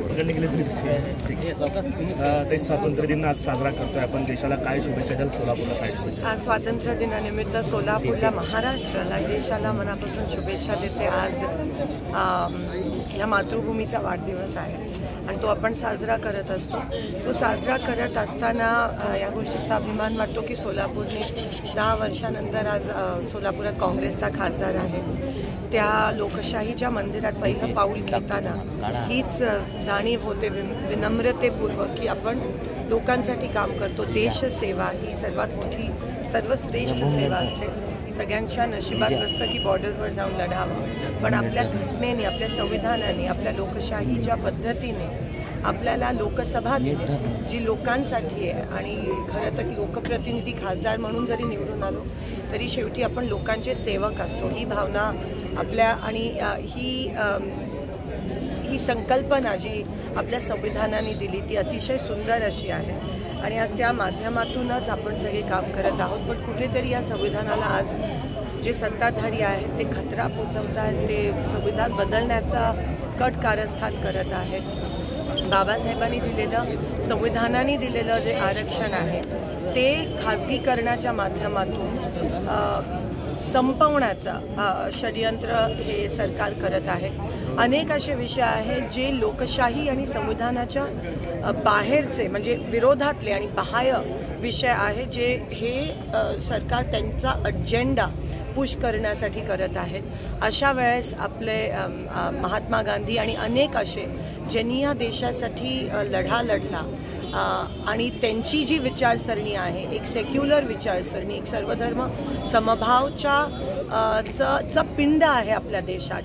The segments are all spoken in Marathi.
ते स्वातंत्र्य दिन आज साजरा करतोय आपण, देशाला काय शुभेच्छा द्याल? सोलापूरला काय शुभेच्छा? आज स्वातंत्र्य दिनानिमित्त सोलापूरला, महाराष्ट्राला, देशाला मनापासून शुभेच्छा देते। आज या मातृभूमीचा वाढदिवस आहे आणि तो आपण साजरा करत असतो। तो साजरा करत असताना या गोष्टीचा अभिमान वाटतो की सोलापूरने 10 वर्षानंतर आज सोलापुरात काँग्रेसचा खासदार आहे। त्या लोकशाहीच्या मंदिरात पहिलं पाऊल घेताना हीच जाणीव होते विनम्रतेपूर्वक की आपण लोकांसाठी काम करतो। देशसेवा ही सर्वात मोठी, सर्वश्रेष्ठ सेवा असते। सगळ्यांच्या नशिबात नसतं की बॉर्डरवर जाऊन लढावं, पण आपल्या घटनेने, आपल्या संविधानाने, आपल्या लोकशाहीच्या पद्धतीने आपल्याला लोकसभा दिली जी लोकांसाठी आहे। आणि खरं तर लोकप्रतिनिधी खासदार म्हणून जरी निवडून आलो तरी शेवटी आपण लोकांचे सेवक असतो। ही भावना आपल्या आणि ही संकल्पना जी आपल्या संविधानाने दिली ती अतिशय सुंदर अशी आहे आणि आज त्या माध्यमातूनच आपण सगळे काम करत आहोत। पण कुठेतरी या संविधानाला आज जे सत्ताधारी आहेत ते खतरा पोचवत आहेत, ते संविधान बदलण्याचा कट कारस्थान करत आहेत। बाबासाहेबांनी दिलेलं, संविधानाने दिलेलं जे आरक्षण आहे ते खाजगीकरणाच्या माध्यमातून संपवण्याचा षडयंत्र हे सरकार करत आहे। अनेक असे विषय आहेत जे लोकशाही आणि संविधानाच्या बाहेरचे, म्हणजे विरोधातले आणि बाह्य विषय आहे, जे हे सरकार त्यांचा अजेंडा पुश करण्यासाठी करत आहेत। अशा वेळेस आपले महात्मा गांधी आणि अनेक असे ज्यांनी या देशासाठी लढा लढला आणि त्यांची जी विचारसरणी आहे, एक सेक्युलर विचारसरणी, एक सर्वधर्म समभावचा पिंड आहे आपल्या देशात।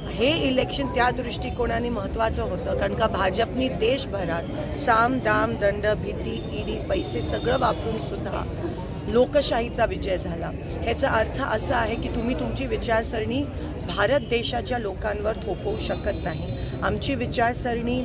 हे इलेक्शन त्या दृष्टिकोनाने महत्त्वाचं होतं कारण का भाजपनी देशभरात साम दाम दंड भीती ईडी पैसे सगळं वापरून सुद्धा लोकशाहीचा विजय झाला। ह्याचा अर्थ असा आहे की तुम्ही तुमची विचारसरणी भारत देशाच्या लोकांवर थोपवू शकत नाही। आमची विचारसरणी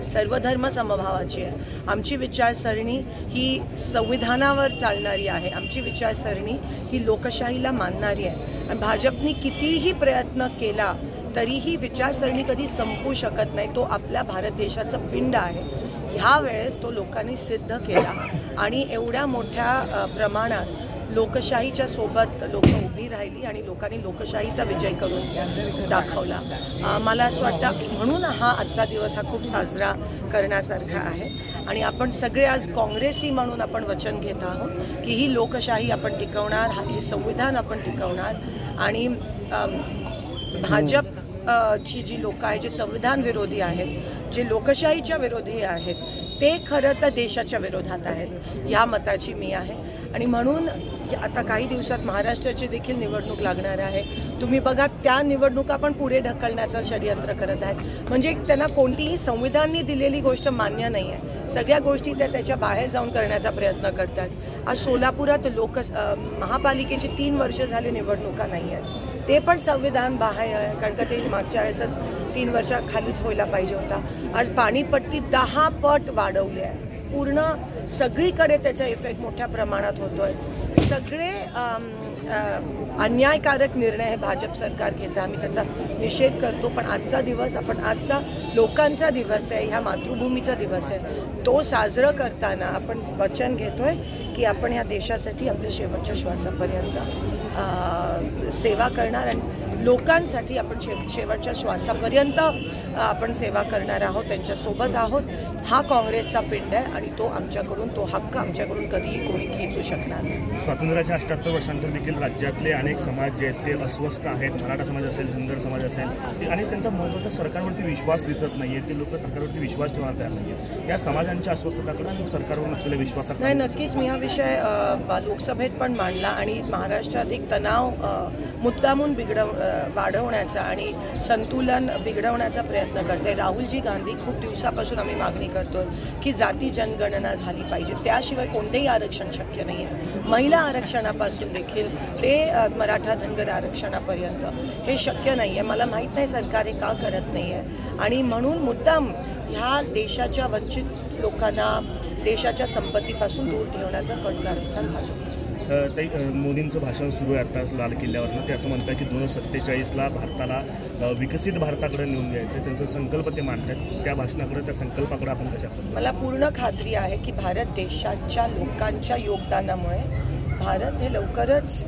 सर्वधर्म समभावाची आहे, आमची विचारसरणी ही संविधानावर चालणारी आहे, आमची विचारसरणी ही लोकशाहीला मानणारी आहे। आणि भाजपनी कितीही प्रयत्न केला तरीही विचारसरणी कधी संपू शकत नाही। तो आपल्या भारत देशाचा पिंड आहे। ह्या वेळेस तो लोकांनी सिद्ध केला आणि एवढ्या मोठ्या प्रमाणात लोकशाहीच्या सोबत लोक उभी राहिली आणि लोकांनी लोकशाहीचा विजय करून दाखवला। मला असं वाटतं म्हणून हा आजचा दिवस हा खूप साजरा करण्यासारखा आहे आणि आपण सगळे आज काँग्रेसी म्हणून आपण वचन घेत आहोत की ही लोकशाही आपण टिकवणार, हे संविधान आपण टिकवणार आणि भाजप ची जी लोक आहेत, जे संविधान विरोधी आहेत, जे लोकशाहीच्या विरोधी आहेत, ते खरं तर देशाच्या विरोधात आहेत, ह्या मताची मी आहे। आणि म्हणून आता काही दिवसात महाराष्ट्राची देखील निवडणूक लागणार आहे। तुम्ही बघा त्या निवडणुका पण पुढे ढकलण्याचं षडयंत्र करत आहेत, म्हणजे त्यांना कोणतीही संविधानाने दिलेली गोष्ट मान्य नाही आहे, सगळ्या गोष्टी त्याच्या बाहेर जाऊन करण्याचा प्रयत्न करतात। आज सोलापुरात महापालिकेची 3 वर्ष झाली निवडणुका नाही आहेत, ते पण संविधान बाह्य आहे कारण का ते मागच्या वेळेसच 3 वर्षाखालीच व्हायला पाहिजे होता। आज पाणीपट्टी 10 पट वाढवली आहे, पूर्ण सगळीकडे त्याचा इफेक्ट मोठ्या प्रमाणात होतोय। सगळे अन्यायकारक निर्णय हे भाजप सरकार घेतं, आम्ही त्याचा निषेध करतो। पण आजचा दिवस आजचा लोकांचा दिवस आहे, ह्या मातृभूमीचा दिवस आहे, तो साजरा करताना आपण वचन घेतोय की आपण ह्या देशासाठी आपल्या शेवटच्या श्वासापर्यंत सेवा करणार आणि लोकांसाठी आपण शेवटच्या श्वासापर्यंत आपण सेवा करणार आहोत, त्यांच्यासोबत आहोत। हा काँग्रेसचा पिंड आहे आणि तो आमच्याकडून, तो हक्क आमच्याकडून कधीही कोणी खेचू शकणार नाही। स्वातंत्र्याच्या 78 वर्षांनंतर देखील राज्यातले अनेक समाज जे आहेत ते अस्वस्थ आहेत, मराठा समाज असेल, धनगर समाज असेल, आणि त्यांचा महत्त्वाचा सरकारवरती विश्वास दिसत नाही आहे, ते लोक सरकारवरती विश्वास ठेवणार तयार नाही आहे। या समाजांच्या अस्वस्थताकडे आणि सरकारवर नसलेल्या विश्वासाकडे नाही, नक्कीच मी हा विषय लोकसभेत पण मांडला आणि महाराष्ट्रात एक तणाव मुद्दामून वाढवण्याचा आणि संतुलन बिघडवण्याचा प्रयत्न करते। राहुलजी गांधी खूप दिवसापासून आम्ही मागणी करतोय की जाती जनगणना झाली पाहिजे, त्याशिवाय कोणतेही आरक्षण शक्य नाही आहे। महिला आरक्षणापासून देखील ते मराठा धनगर आरक्षणापर्यंत हे शक्य नाही आहे। मला माहीत नाही सरकार हे का करत नाही आहे आणि म्हणून मुद्दाम ह्या देशाच्या वंचित लोकांना देशाच्या संपत्तीपासून दूर ठेवण्याचा कट कारस्थान भाजप मोदींचं भाषण सुरू आहे आता लाल किल्ल्यावरनं. ते असं म्हणतात की 2047ला भारताला विकसित भारताकडे नेऊन द्यायचं. त्यांचा संकल्प ते मांडतात. त्या भाषणाकडे, त्या संकल्पाकडे आपण कशा मला पूर्ण खात्री आहे की भारत देशाच्या लोकांच्या योगदानामुळे भारत हे लवकरच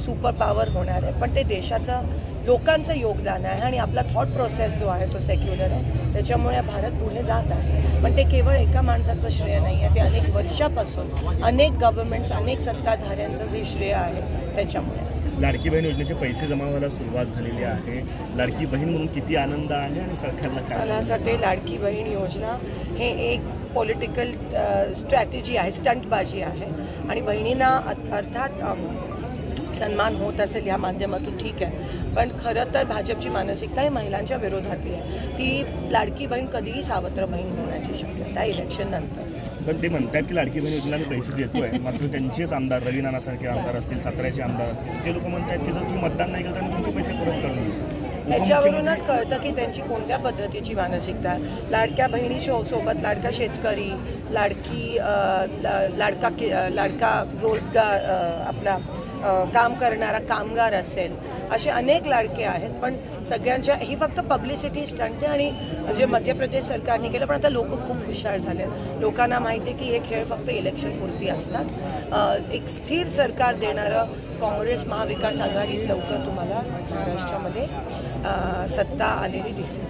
सुपर पॉवर होणार आहे. पण ते देशाचं लोकांचं योगदान आहे आणि आपला थॉट प्रोसेस जो आहे तो सेक्युलर आहे. त्याच्यामुळे भारत पुढे जात आहे. पण ते केवळ एका माणसाचं श्रेय नाही आहे. ते अनेक वर्षापासून अनेक गव्हर्नमेंट्स, अनेक सत्ताधाऱ्यांचं जे श्रेय आहे त्याच्यामुळे. लाडकी बहीण योजनेचे पैसे जमा व्हायला सुरुवात झालेली आहे. लाडकी बहीण म्हणून किती आनंद आहे आणि सरकारला काय? मला असं वाटते लाडकी बहीण योजना हे एक पॉलिटिकल स्ट्रॅटेजी आहे, स्टंटबाजी आहे. आणि बहिणींना अर्थात सन्मान होत असेल या माध्यमातून, ठीक आहे. पण खरं तर भाजपची मानसिकता ही महिलांच्या विरोधातली आहे. ती लाडकी बहीण कधीही सावत्र बहीण होण्याची शक्यता आहे इलेक्शन नंतर. पण ते म्हणतात की लाडकी बहीण योजनेला मी पैसे देतोय, मात्र त्यांचेच आमदार, रवी नानासारखे आमदार असतील, साताऱ्याचे आमदार असतील, ते लोक म्हणतात की जर तुम्ही मतदान नाही केलं तर तुमचे पैसे परत करून देऊ. त्याच्यावरूनच कळतं की त्यांची कोणत्या पद्धतीची मानसिकता आहे. लाडक्या बहिणीच्या सोबत लाडका शेतकरी, लाडका रोजगार, आपला काम करणारा कामगार असेल, असे अनेक लाडके आहेत. पण सगळ्यांच्या ही फक्त पब्लिसिटी स्टंट आहे. आणि जे मध्य प्रदेश सरकारने केलं, पण आता लोक खूप हुशार झाले. लोकांना माहिती आहे की हे खेळ फक्त इलेक्शनपुरती असतात. एक स्थिर सरकार देणारं काँग्रेस महाविकास आघाडीच लवकर तुम्हाला महाराष्ट्रामध्ये सत्ता आलेली दिसेल.